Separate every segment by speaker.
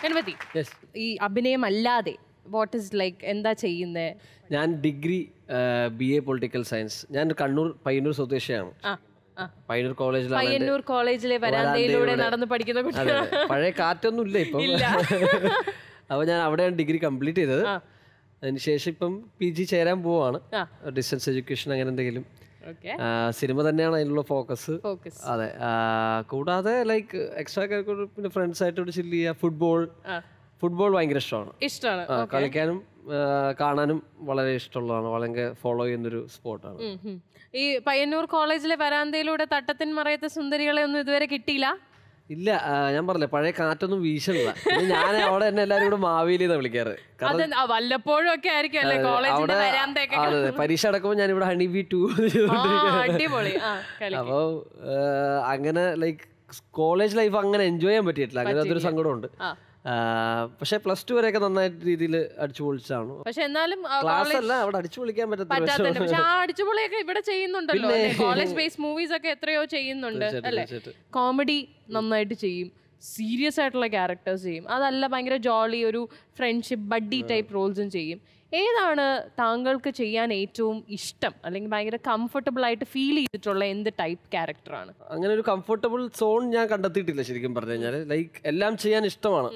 Speaker 1: ഗണപതി, ഈ അഭിനയം അല്ലാതെ വാട്ട് ഇസ് ലൈക്ക് എന്താ ചെയ്യുന്നത്?
Speaker 2: ഞാൻ ഡിഗ്രി BA പൊളിറ്റിക്കൽ സയൻസ്. ഞാൻ കണ്ണൂർ പയ്യന്നൂർ സ്വദേശിയാണ്. പയ്യന്നൂർ
Speaker 1: കോളേജിലെ വരാന്തയിലൂടെ നടന്ന് പഠിക്കുന്ന കുട്ടിയാണ്.
Speaker 2: പഴയ കാറ്റൊന്നും ഇല്ല ഇപ്പം. അപ്പോൾ ഞാൻ അവിടെയാണ് ഡിഗ്രി കംപ്ലീറ്റ് ചെയ്തത്. അതിനുശേഷം ഇപ്പം PG ചേരാൻ പോവാണ്. ഡിസ്റ്റൻസ് എഡ്യൂക്കേഷൻ അങ്ങനെ എന്തെങ്കിലും. സിനിമ തന്നെയാണ് അതിനുള്ള ഫോക്കസ്. അതെ. കൂടാതെ ലൈക്ക് എക്സ്ട്രാ കരിക്കുലർ പിന്നെ ഫ്രണ്ട്സ് ആയിട്ട് ചില്ല് ചെയ്യുക. ഫുട്ബോൾ ഭയങ്കര ഇഷ്ടമാണ്. കളിക്കാനും കാണാനും വളരെ ഇഷ്ടമുള്ളതാണ്. വളരെ ഫോളോ ചെയ്യുന്നൊരു സ്പോർട്ടാണ്.
Speaker 1: ഈ പയ്യന്നൂർ കോളേജിലെ വരാന്തയിലൂടെ തട്ടത്തിൻ മറയത്തെ സുന്ദരികളെ ഒന്നും ഇതുവരെ കിട്ടിയില്ല?
Speaker 2: ഇല്ല, ഞാൻ പറഞ്ഞില്ലേ പഴയ കാറ്റൊന്നും വീശില്ല. ഞാൻ അവിടെ തന്നെ എല്ലാവരും കൂടെ മാവേലിന്നാ വിളിക്കാറ്.
Speaker 1: വല്ലപ്പോഴും ഒക്കെ ആയിരിക്കും അല്ലേ കോളേജിന്റെ വരാന്തയൊക്കെ.
Speaker 2: പരീക്ഷ അടക്കുമ്പോൾ ഞാൻ ഇവിടെ ഹണി ബി 2 അപ്പൊ അങ്ങനെ ലൈക്ക് കോളേജ് ലൈഫ് അങ്ങനെ എൻജോയ് ചെയ്യാൻ പറ്റിയിട്ടില്ല. അങ്ങനെ അതൊരു സങ്കടമുണ്ട്. പക്ഷെ +2 വരെയൊക്കെ നന്നായിട്ട് രീതിയിൽ അടിച്ചു പൊളിച്ചാണ്.
Speaker 1: പക്ഷെ എന്നാലും
Speaker 2: ക്ലാസ് അല്ല, അവിടെ അടിച്ചു പൊളിക്കാൻ
Speaker 1: പറ്റാത്ത. പക്ഷെ ആ അടിച്ചുപൊളിയൊക്കെ ഇവിടെ ചെയ്യുന്നുണ്ടല്ലോ. കോളേജ് ബേസ്ഡ് മൂവീസ് ഒക്കെ എത്രയോ ചെയ്യുന്നുണ്ട് അല്ലെ. കോമഡി നന്നായിട്ട് ചെയ്യും, സീരിയസ് ആയിട്ടുള്ള ക്യാരക്ടേഴ്സ് ചെയ്യും. അതല്ല ഭയങ്കര ജോളി ഒരു ഫ്രണ്ട്ഷിപ്പ് ബഡ്ഡി ടൈപ്പ് റോൾസും ചെയ്യും. ഏതാണ് താങ്കൾക്ക് ചെയ്യാൻ ഏറ്റവും ഇഷ്ടം, അല്ലെങ്കിൽ ഭയങ്കര കംഫർട്ടബിൾ ആയിട്ട് ഫീൽ ചെയ്തിട്ടുള്ള എന്ത് ടൈപ്പ് ക്യാരക്ടറാണ്?
Speaker 2: അങ്ങനെ ഒരു കംഫർട്ടബിൾ സോൺ ഞാൻ കണ്ടെത്തിയിട്ടില്ല ശരിക്കും പറഞ്ഞു കഴിഞ്ഞാൽ. ലൈക്ക് എല്ലാം ചെയ്യാൻ ഇഷ്ടമാണ്.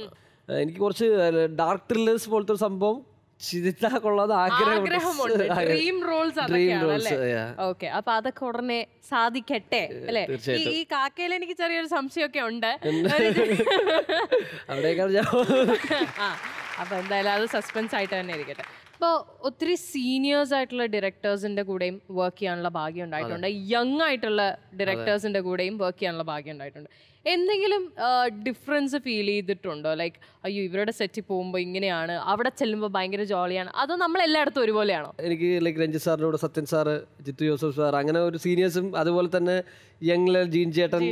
Speaker 2: എനിക്ക് കുറച്ച് ഡാർക്ക് ത്രില്ലേഴ്സ് പോലത്തെ ഒരു സംഭവം കൊള്ളാതെ
Speaker 1: ആഗ്രഹമുണ്ട്. Dream roles okay. അപ്പൊ അതൊക്കെ ഉടനെ സാധിക്കട്ടെ അല്ലെ. ഈ കാക്കയിൽ എനിക്ക് ചെറിയൊരു സംശയമൊക്കെ ഉണ്ട്. അപ്പൊ എന്തായാലും അത് സസ്പെൻസ് ആയിട്ട് തന്നെ ഇരിക്കട്ടെ. ഇപ്പോൾ ഒത്തിരി സീനിയേഴ്സ് ആയിട്ടുള്ള ഡയറക്ടേഴ്സിന്റെ കൂടെയും വർക്ക് ചെയ്യാനുള്ള ഭാഗ്യം ഉണ്ടായിട്ടുണ്ട്. യങ് ആയിട്ടുള്ള ഡയറക്ടേഴ്സിന്റെ കൂടെയും വർക്ക് ചെയ്യാനുള്ള ഭാഗ്യം ഉണ്ടായിട്ടുണ്ട്. എന്തെങ്കിലും ഡിഫറൻസ് ഫീൽ ചെയ്തിട്ടുണ്ടോ? ലൈക്ക് അയ്യോ ഇവരുടെ സെറ്റിൽ പോകുമ്പോൾ ഇങ്ങനെയാണ്, അവിടെ ചെല്ലുമ്പോൾ ഭയങ്കര ജോളിയാണ്, അതോ നമ്മൾ എല്ലായിടത്തും ഒരുപോലെയാണോ?
Speaker 2: എനിക്ക് ലൈക്ക് രഞ്ജിത്ത് സാറിൻ്റെ കൂടെ സത്യൻ സാറ്, ജിത്തു ജോസഫ് സാർ, അങ്ങനെ ഒരു സീനിയേഴ്സും അതുപോലെ തന്നെ യങ് ജീൻ ചേട്ടൻ,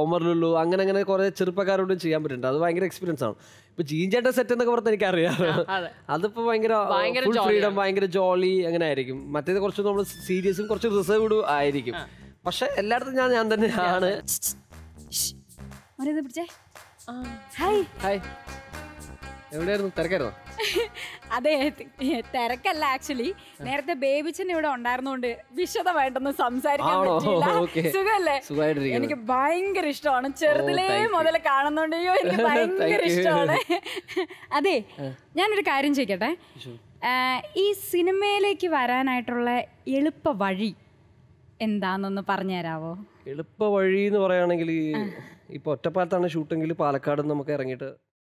Speaker 2: ഒമർ ലുല്ലു, അങ്ങനെ കുറേ ചെറുപ്പക്കാരോടും ചെയ്യാൻ പറ്റുന്നുണ്ട്. അത് ഭയങ്കര എക്സ്പീരിയൻസ് ആണ്. ഇപ്പൊ ജീൻ ചേട്ടൻ സെറ്റ് എന്നൊക്കെ പറഞ്ഞാൽ എനിക്കറിയാം. അതിപ്പോ ഭയങ്കര ഫുൾ ഫ്രീഡം, ഭയങ്കര ജോളി അങ്ങനെ ആയിരിക്കും. മറ്റേത് കുറച്ച് നമ്മൾ സീരിയസും കുറച്ച് റിസർവ്ഡ് ആയിരിക്കും. പക്ഷെ എല്ലായിടത്തും ഞാൻ തന്നെയാണ്. എവിടെയായിരുന്നു? തിരക്കായിരുന്നോ?
Speaker 3: അതെ, തിരക്കല്ല. ആക്ച്വലി നേരത്തെ ബേബിച്ചൻ ഇവിടെ ഉണ്ടായിരുന്നോണ്ട് വിശദമായിട്ടൊന്നും സംസാരിക്കാൻ പറ്റില്ല. സുഖല്ലേ? എനിക്ക് ഭയങ്കര ഇഷ്ടമാണ്. ചെറുതിലേ മുതൽ കാണുന്നോണ്ട് എനിക്ക് ഭയങ്കര ഇഷ്ടമാണ്. അതെ, ഞാനൊരു കാര്യം ചോദിക്കട്ടെ. ഈ സിനിമയിലേക്ക് വരാനായിട്ടുള്ള എളുപ്പ വഴി എന്താന്നൊന്ന് പറഞ്ഞു തരാവോ?
Speaker 2: എളുപ്പ വഴി എന്ന് പറയുകയാണെങ്കിൽ ഇപ്പൊ ഒറ്റപ്പാലത്താണ് ഷൂട്ടെങ്കിൽ പാലക്കാട് നമുക്ക് ഇറങ്ങിയിട്ട്